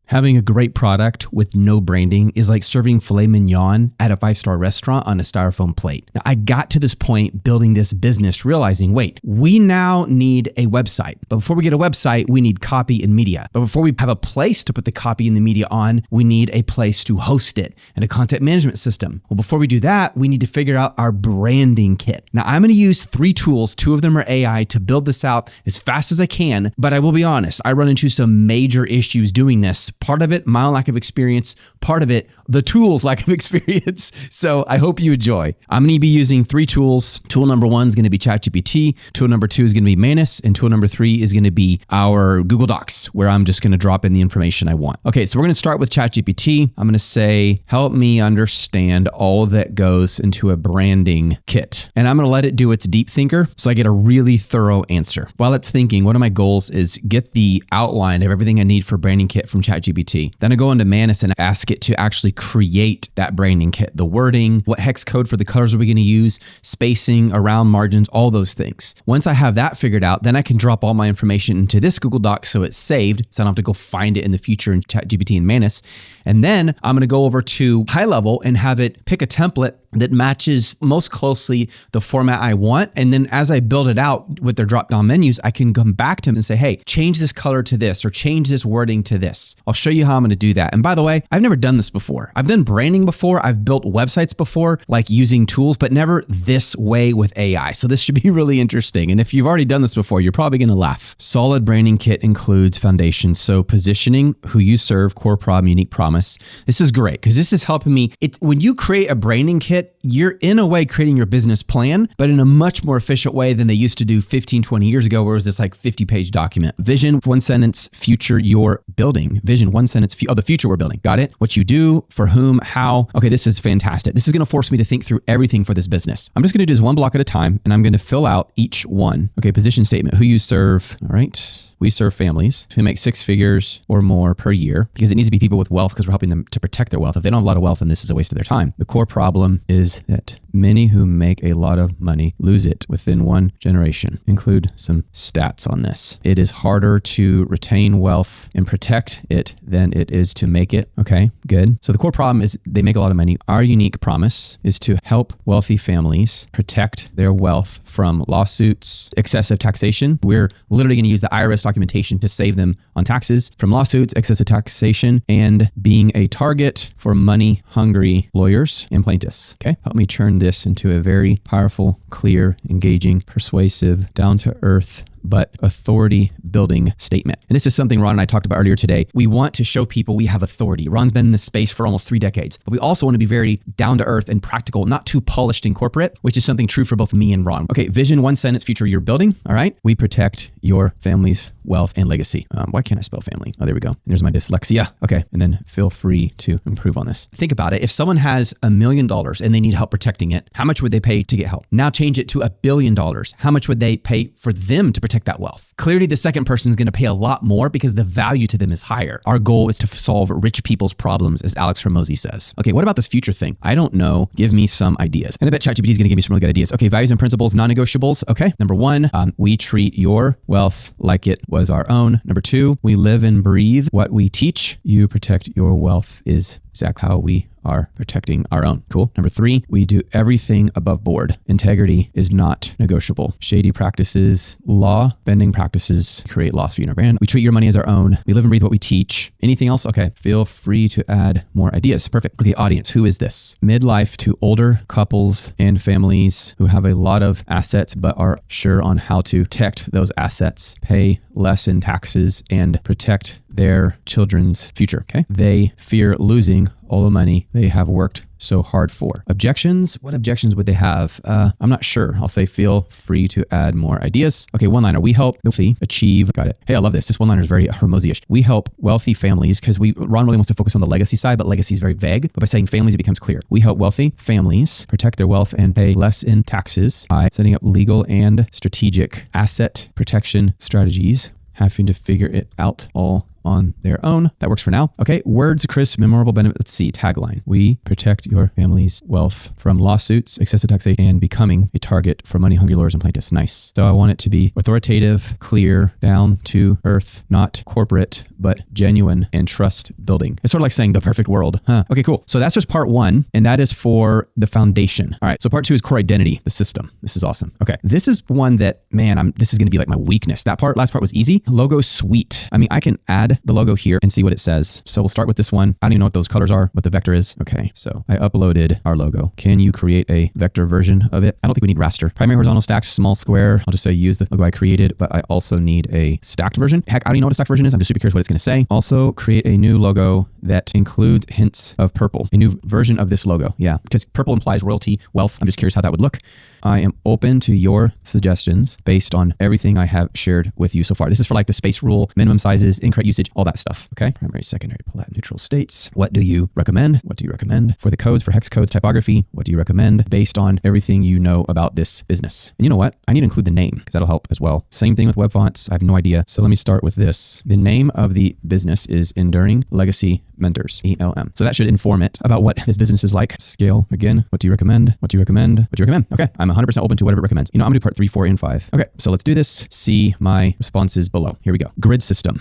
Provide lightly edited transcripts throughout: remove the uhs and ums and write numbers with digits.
Having a great product with no branding is like serving filet mignon at a 5-star restaurant on a styrofoam plate. Now, I got to this point building this business, realizing, wait, we now need a website. But before we get a website, we need copy and media. But before we have a place to put the copy and the media on, we need a place to host it and a content management system. Well, before we do that, we need to figure out our branding kit. Now, I'm going to use 3 tools. 2 of them are AI to build this out as fast as I can. But I will be honest, I run into some major issues doing this. Part of it, my own lack of experience. Part of it, the tools lack of experience. So I hope you enjoy. I'm going to be using 3 tools. Tool number 1 is going to be Chat GPT. Tool number 2 is going to be Manus. And tool number 3 is going to be our Google Docs, where I'm just going to drop in the information I want. Okay, so we're going to start with Chat GPT. I'm going to say, help me understand all that goes into a branding kit. And I'm going to let it do its deep thinker so I get a really thorough answer. While it's thinking, one of my goals is get the outline of everything I need for branding kit from Chat GPT. Then I go into Manus and ask it to actually create that branding kit, the wording, what hex code for the colors are we going to use, spacing, around margins, all those things. Once I have that figured out, then I can drop all my information into this Google Doc so it's saved, so I don't have to go find it in the future in Chat GPT and Manus. And then I'm going to go over to GoHighLevel and have it pick a template that matches most closely the format I want. And then as I build it out with their drop-down menus, I can come back to them and say, hey, change this color to this or change this wording to this. I'll show you how I'm going to do that. And by the way, I've never done this before. I've done branding before. I've built websites before, like using tools, but never this way with AI. So this should be really interesting. And if you've already done this before, you're probably going to laugh. Solid branding kit includes foundation. So positioning, who you serve, core problem, unique promise. This is great because this is helping me. When you create a branding kit, you're in a way creating your business plan, but in a much more efficient way than they used to do 15, 20 years ago, where it was this like 50-page document. Vision, 1 sentence, future you're building. Vision, 1 sentence, the future we're building. Got it? What you do, for whom, how. Okay, this is fantastic. This is going to force me to think through everything for this business. I'm just going to do this one block at a time, and I'm going to fill out each one. Okay, position statement, who you serve. All right. We serve families who make 6 figures or more per year, because it needs to be people with wealth because we're helping them to protect their wealth. If they don't have a lot of wealth, then this is a waste of their time. The core problem is that many who make a lot of money lose it within 1 generation. Include some stats on this. It is harder to retain wealth and protect it than it is to make it. Okay, good. So the core problem is they make a lot of money. Our unique promise is to help wealthy families protect their wealth from lawsuits, excessive taxation. We're literally going to use the IRS documentation to save them on taxes from lawsuits, excessive taxation, and being a target for money-hungry lawyers and plaintiffs. Okay, help me turn this into a very powerful, clear, engaging, persuasive, down-to-earth, but authority building statement. And this is something Ron and I talked about earlier today. We want to show people we have authority. Ron's been in this space for almost 3 decades, but we also want to be very down to earth and practical, not too polished and corporate, which is something true for both me and Ron. Okay, vision, 1 sentence, future you're building. All right. We protect your family's wealth and legacy. Why can't I spell family? Oh, there we go. And there's my dyslexia. Okay. And then feel free to improve on this. Think about it. If someone has $1 million and they need help protecting it, how much would they pay to get help? Now change it to $1 billion. How much would they pay for them to protect that wealth? Clearly, the second person is going to pay a lot more because the value to them is higher. Our goal is to solve rich people's problems, as Alex Hormozi says. Okay, what about this future thing? I don't know. Give me some ideas. And I bet ChatGPT is going to give me some really good ideas. Okay, values and principles, non-negotiables. Okay, number 1, we treat your wealth like it was our own. Number 2, we live and breathe what we teach. You protect your wealth is exactly how we are protecting our own. Cool. Number 3, we do everything above board. Integrity is not negotiable. Shady practices, law bending practices create loss for you and our brand. We treat your money as our own. We live and breathe what we teach. Anything else? Okay. Feel free to add more ideas. Perfect. Okay. Audience. Who is this? Midlife to older couples and families who have a lot of assets, but are sure on how to protect those assets, pay less in taxes, and protect their children's future. Okay. They fear losing all the money they have worked so hard for. Objections? What objections would they have? I'm not sure. I'll say feel free to add more ideas. Okay, one-liner. We help wealthy achieve. Got it. Hey, I love this. This one-liner is very Hormozi-ish. We help wealthy families because Ron really wants to focus on the legacy side, but legacy is very vague. But by saying families, it becomes clear. We help wealthy families protect their wealth and pay less in taxes by setting up legal and strategic asset protection strategies, having to figure it out all on their own. That works for now. Okay, words, crisp, memorable benefit. Let's see, tagline. We protect your family's wealth from lawsuits, excessive taxation, and becoming a target for money-hungry lawyers and plaintiffs. Nice. So I want it to be authoritative, clear, down to earth, not corporate, but genuine and trust building. It's sort of like saying the perfect world. Huh. Okay, cool. So that's just part one, and that is for the foundation. All right, so part two is core identity, the system. This is awesome. Okay, this is one that, man, this is going to be like my weakness. That last part was easy. Logo suite. I mean, I can add the logo here and see what it says. So we'll start with this one. I don't even know what those colors are, what the vector is. Okay, so I uploaded our logo. Can you create a vector version of it? I don't think we need raster. Primary horizontal stacks, small square. I'll just say use the logo I created, but I also need a stacked version. Heck, I don't even know what a stacked version is. I'm just super curious what it's going to say. Also create a new logo that includes hints of purple. A new version of this logo. Yeah, because purple implies royalty, wealth. I'm just curious how that would look. I am open to your suggestions based on everything I have shared with you so far. This is for like the space rule, minimum sizes, incorrect usage, all that stuff. Okay. Primary, secondary, palat, neutral states. What do you recommend? What do you recommend for the codes, for hex codes, typography? What do you recommend based on everything you know about this business? And you know what? I need to include the name because that'll help as well. Same thing with web fonts. I have no idea. So let me start with this. The name of the business is Enduring Legacy Mentors, ELM. So that should inform it about what this business is like. Scale again. What do you recommend? What do you recommend? What do you recommend? Okay. I'm 100% open to whatever it recommends. You know, I'm gonna do part 3, 4, and 5. Okay. So let's do this. See my responses below. Here we go. Grid system.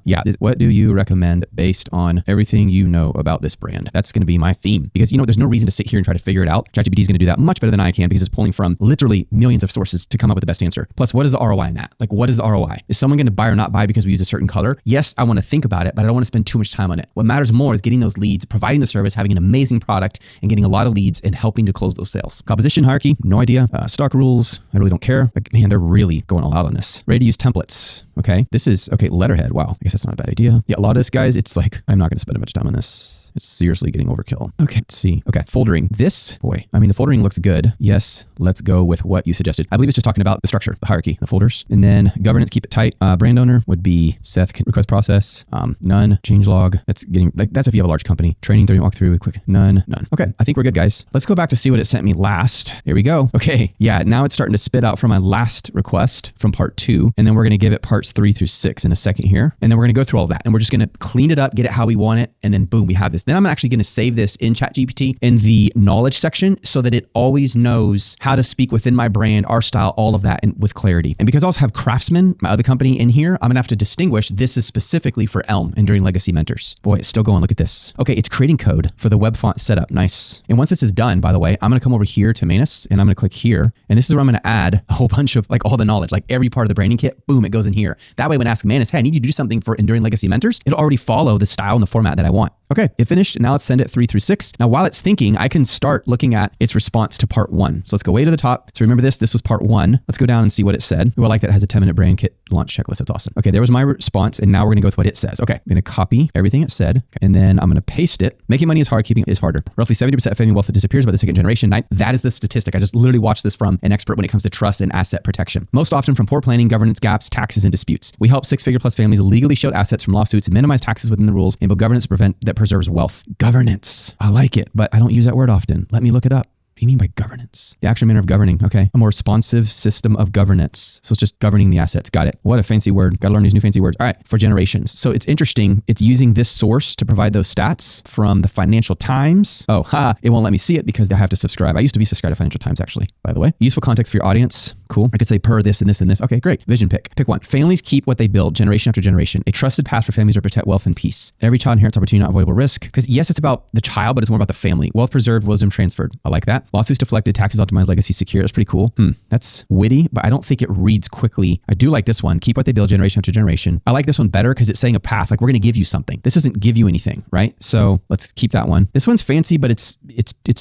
Yeah. What do you recommend based on everything you know about this brand? That's going to be my theme because, you know, there's no reason to sit here and try to figure it out. ChatGPT is going to do that much better than I can because it's pulling from literally millions of sources to come up with the best answer. Plus, what is the ROI in that? Like, what is the ROI? Is someone going to buy or not buy because we use a certain color? Yes, I want to think about it, but I don't want to spend too much time on it. What matters more is getting those leads, providing the service, having an amazing product, and getting a lot of leads and helping to close those sales. Composition hierarchy, no idea. Stock rules, I really don't care. Like, man, they're really going all out on this. Ready to use templates. Okay. This is, okay, letterhead. Wow. I guess that's not a bad idea. Yeah, a lot of this, guys, it's like, I'm not going to spend much time on this. It's seriously getting overkill. Okay, let's see. Okay, foldering. This, boy, I mean, the foldering looks good. Yes, let's go with what you suggested. I believe it's just talking about the structure, the hierarchy, the folders. And then governance, keep it tight. Brand owner would be Seth, request process, none, change log. That's getting, like, that's if you have a large company. Training, 30 walkthrough, click, none. Okay, I think we're good, guys. Let's go back to see what it sent me last. Here we go. Okay, yeah, now it's starting to spit out from my last request from part 2. And then we're going to give it parts 3 through 6 in a second here. And then we're going to go through all that. And we're just going to clean it up, get it how we want it. And then boom, we have this. Then I'm actually going to save this in Chat GPT in the knowledge section so that it always knows how to speak within my brand, our style, all of that, and with clarity. And because I also have Craftsman, my other company in here, I'm going to have to distinguish this is specifically for Elm, Enduring Legacy Mentors. Boy, it's still going. Look at this. Okay, it's creating code for the web font setup. Nice. And once this is done, by the way, I'm going to come over here to Manus and I'm going to click here. And this is where I'm going to add a whole bunch of like all the knowledge, like every part of the branding kit, boom, it goes in here. That way, when I ask Manus, hey, I need you to do something for Enduring Legacy Mentors, it'll already follow the style and the format that I want. Okay, it finished. Now let's send it 3 through 6. Now, while it's thinking, I can start looking at its response to part 1. So let's go way to the top. So remember this was part 1. Let's go down and see what it said. Oh, I like that it has a 10-minute brand kit launch checklist. That's awesome. Okay, there was my response. And now we're gonna go with what it says. Okay, I'm gonna copy everything it said. And then I'm gonna paste it. Making money is hard, keeping it is harder. Roughly 70% of family wealth that disappears by the second generation. That is the statistic. I just literally watched this from an expert when it comes to trust and asset protection. Most often from poor planning, governance gaps, taxes, and disputes. We help 6-figure plus families legally shield assets from lawsuits and minimize taxes within the rules and build governance that preserves wealth. Governance. I like it, but I don't use that word often. Let me look it up. What do you mean by governance? The actual manner of governing. Okay. A more responsive system of governance. So it's just governing the assets. Got it. What a fancy word. Got to learn these new fancy words. All right. For generations. So it's interesting. It's using this source to provide those stats from the Financial Times. Oh, it won't let me see it because I have to subscribe. I used to be subscribed to Financial Times, actually, by the way. Useful context for your audience. Cool. I could say per this and this and this. Okay, great. Vision pick. Pick one. Families keep what they build generation after generation. A trusted path for families to protect wealth and peace. Every child inherits opportunity, not avoidable risk. Because yes, it's about the child, but it's more about the family. Wealth preserved, wisdom transferred. I like that. Lawsuits deflected, taxes optimized, legacy secure. That's pretty cool. That's witty, but I don't think it reads quickly. I do like this one. Keep what they build generation after generation. I like this one better because it's saying a path. Like we're going to give you something. This doesn't give you anything, right? So let's keep that one. This one's fancy, but it's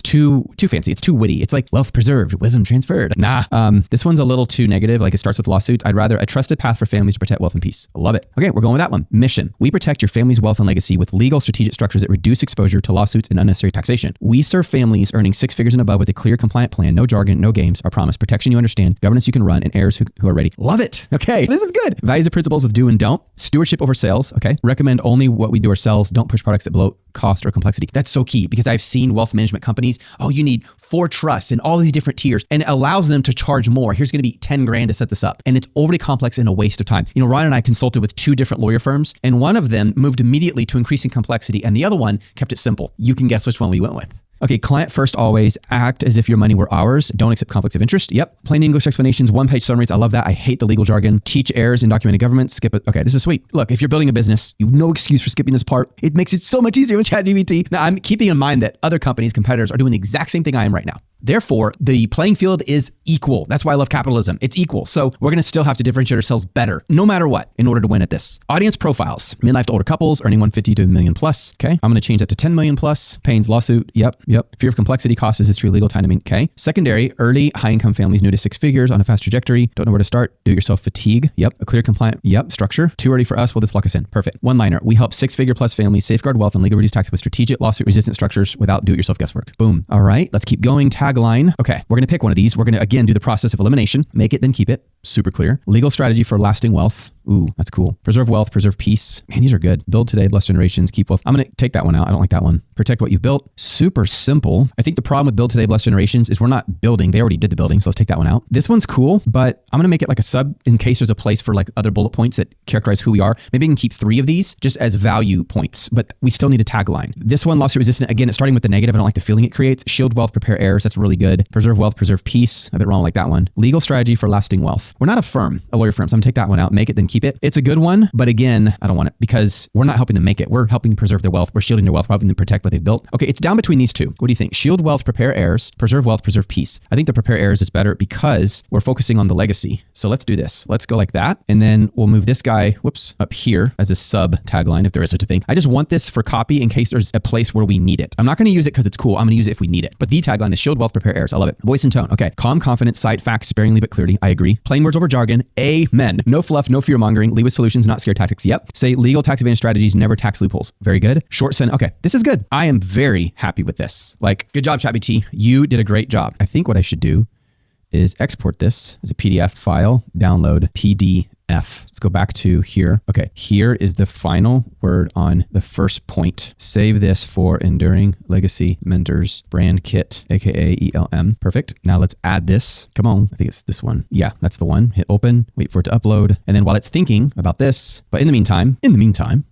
too fancy. It's too witty. It's like wealth preserved, wisdom transferred. Nah. This one's a little too negative. Like it starts with lawsuits. I'd rather a trusted path for families to protect wealth and peace. I love it. Okay, we're going with that one. Mission. We protect your family's wealth and legacy with legal strategic structures that reduce exposure to lawsuits and unnecessary taxation. We serve families earning 6 figures and above with a clear, compliant plan. No jargon, no games. Our promise. Protection you understand. Governance you can run. And heirs who are ready. Love it. Okay, this is good. Values and principles with do and don't. Stewardship over sales. Okay. Recommend only what we do ourselves. Don't push products that bloat cost, or complexity. That's so key because I've seen wealth management companies, oh, you need 4 trusts and all these different tiers, and it allows them to charge more. Here's going to be 10 grand to set this up. And it's overly complex and a waste of time. You know, Ryan and I consulted with 2 different lawyer firms, and one of them moved immediately to increasing complexity, and the other one kept it simple. You can guess which one we went with. Okay, client first always. Act as if your money were ours. Don't accept conflicts of interest. Yep. Plain English explanations, 1-page summaries. I love that. I hate the legal jargon. Teach errors in documented government. Skip it. Okay, this is sweet. Look, if you're building a business, you have no excuse for skipping this part. It makes it so much easier with ChatGPT. Now, I'm keeping in mind that other companies, competitors, are doing the exact same thing I am right now. Therefore, the playing field is equal. That's why I love capitalism. It's equal. So we're going to still have to differentiate ourselves better, no matter what, in order to win at this. Audience profiles. Midlife to older couples, earning 150 to a million plus. Okay. I'm going to change that to 10 million plus. Payne's lawsuit. Yep. Fear of complexity, cost, is history, legal, time to mean. Okay. Secondary, early, high income families, new to 6 figures on a fast trajectory. Don't know where to start. Do it yourself fatigue. Yep. A clear, compliant. Yep. Structure. Too early for us. Will this lock us in? Perfect. One-liner. We help 6-figure plus families safeguard wealth and legally reduce tax with strategic lawsuit resistant structures without do-it-yourself guesswork. Boom. All right. Let's keep going. Tagline. Okay. We're going to pick one of these. We're going to, again, do the process of elimination. Make it, then keep it. Super clear. Legal strategy for lasting wealth. Ooh, that's cool. Preserve wealth, preserve peace. Man, these are good. Build today, bless generations, keep wealth. I'm going to take that one out. I don't like that one. Protect what you've built. Super simple. I think the problem with build today, bless generations is we're not building. They already did the building. So let's take that one out. This one's cool, but I'm going to make it like a sub in case there's a place for like other bullet points that characterize who we are. Maybe we can keep 3 of these just as value points, but we still need a tagline. This one, lawsuit resistant. Again, it's starting with the negative. I don't like the feeling it creates. Shield wealth, prepare errors. That's really good. Preserve wealth, preserve peace. A bit wrong like that one. Legal strategy for lasting wealth. We're not a firm, a lawyer firm. So I'm going to take that one out. Make it, then keep it. It's a good one. But again, I don't want it because we're not helping them make it. We're helping preserve their wealth. We're shielding their wealth. We're helping them protect what they've built. Okay, it's down between these 2. What do you think? Shield wealth, prepare errors, preserve wealth, preserve peace. I think the prepare errors is better because we're focusing on the legacy. So let's do this. Let's go like that. And then we'll move this guy, up here as a sub tagline, if there is such a thing. I just want this for copy in case there's a place where we need it. I'm not going to use it because it's cool. I'm going to use it if we need it. But the tagline is shield wealth, prepare errors. I love it. Voice and tone. Okay. Calm, confident, cite facts sparingly but clearly. I agree. Plain words over jargon. Amen. No fluff, no fear mongering. Lead with solutions, not scare tactics. Yep. Say legal tax advantage strategies, never tax loopholes. Very good. Short sentence. Okay. This is good. I am very happy with this. Like, good job, ChatGPT. You did a great job. I think what I should do is export this as a PDF file, download PDF. Let's go back to here. Okay, here is the final word on the first point. Save this for Enduring Legacy Mentors Brand Kit, aka ELM. Perfect. Now let's add this. Come on. I think it's this one. Yeah, that's the one. Hit open, wait for it to upload. And then while it's thinking about this, but in the meantime,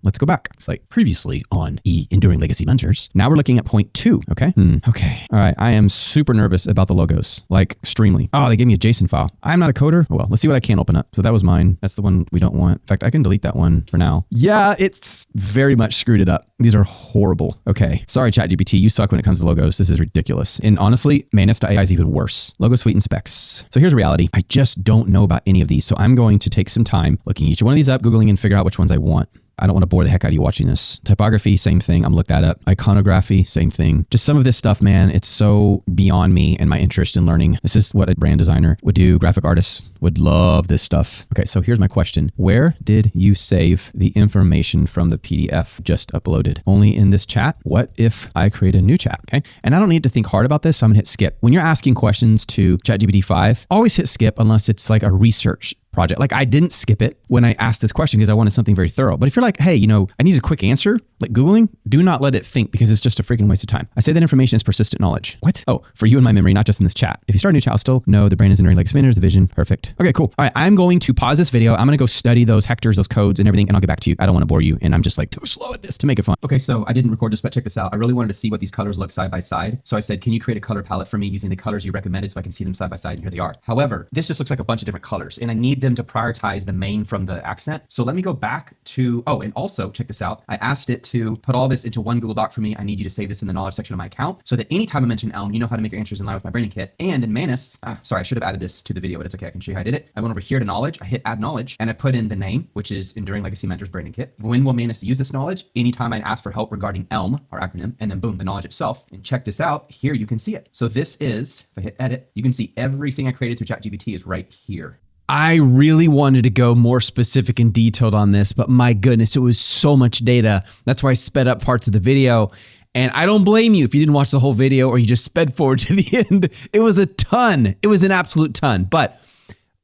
let's go back. It's like previously on Enduring Legacy Mentors. Now we're looking at point 2. Okay. Okay. All right. I am super nervous about the logos, like extremely. Oh, they gave me a JSON file. I'm not a coder. Well, let's see what I can open up. So that was mine. That's the one we don't want. In fact, I can delete that one for now. Yeah, it's very much screwed it up. These are horrible. Okay. Sorry, ChatGPT. You suck when it comes to logos. This is ridiculous. And honestly, Manus.AI is even worse. Logo suite and specs. So here's reality. I just don't know about any of these. So I'm going to take some time looking each one of these up, Googling, and figure out which ones I want. I don't want to bore the heck out of you watching this. Typography, same thing. I'm gonna look that up. Iconography, same thing. Just some of this stuff, man, it's so beyond me and my interest in learning. This is what a brand designer would do. Graphic artists would love this stuff. Okay, so here's my question. Where did you save the information from the PDF just uploaded? Only in this chat? What if I create a new chat? Okay, and I don't need to think hard about this. So I'm gonna hit skip. When you're asking questions to ChatGPT 5, always hit skip unless it's like a research project. Like I didn't skip it when I asked this question because I wanted something very thorough. But if you're like, hey, I need a quick answer, like Googling, do not let it think because it's just a freaking waste of time. I say that information is persistent knowledge. What? Oh, for you and my memory, not just in this chat. If you start a new chat, I'll still know the brain is enduring legacy mentors, the vision. Perfect. Okay, cool. All right. I'm going to pause this video. I'm going to go study those hectares, those codes and everything, and I'll get back to you. I don't want to bore you. And I'm just like too slow at this to make it fun. Okay. So I didn't record this, but check this out. I really wanted to see what these colors look side by side. So I said, can you create a color palette for me using the colors you recommended so I can see them side by side? And here they are. However, this just looks like a bunch of different colors and I need them to prioritize the main from the accent. So let me go back to, oh, and also check this out. I asked it to put all this into one Google Doc for me. I need you to save this in the knowledge section of my account so that anytime I mention Elm, you know how to make your answers in line with my branding kit. And in Manus, sorry, I should have added this to the video, but it's okay. I can show you how I did it. I went over here to knowledge. I hit add knowledge and I put in the name, which is Enduring Legacy Mentors Branding Kit. When will Manus use this knowledge? Anytime I ask for help regarding Elm, our acronym, and then boom, the knowledge itself. And check this out. Here you can see it. So this is, if I hit edit, you can see everything I created through ChatGPT is right here. I really wanted to go more specific and detailed on this, but my goodness, it was so much data. That's why I sped up parts of the video. And I don't blame you if you didn't watch the whole video or you just sped forward to the end. It was a ton. It was an absolute ton. But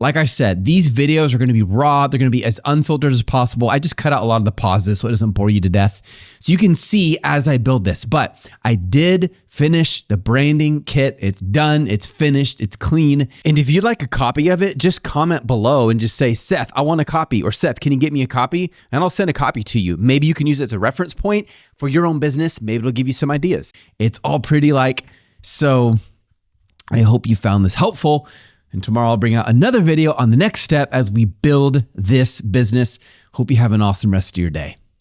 Like I said, these videos are going to be raw. They're going to be as unfiltered as possible. I just cut out a lot of the pauses so it doesn't bore you to death. So you can see as I build this, but I did finish the branding kit. It's done. It's finished. It's clean. And if you'd like a copy of it, just comment below and just say, Seth, I want a copy, or Seth, can you get me a copy? And I'll send a copy to you. Maybe you can use it as a reference point for your own business. Maybe it'll give you some ideas. It's all pretty like, so I hope you found this helpful. And tomorrow I'll bring out another video on the next step as we build this business. Hope you have an awesome rest of your day.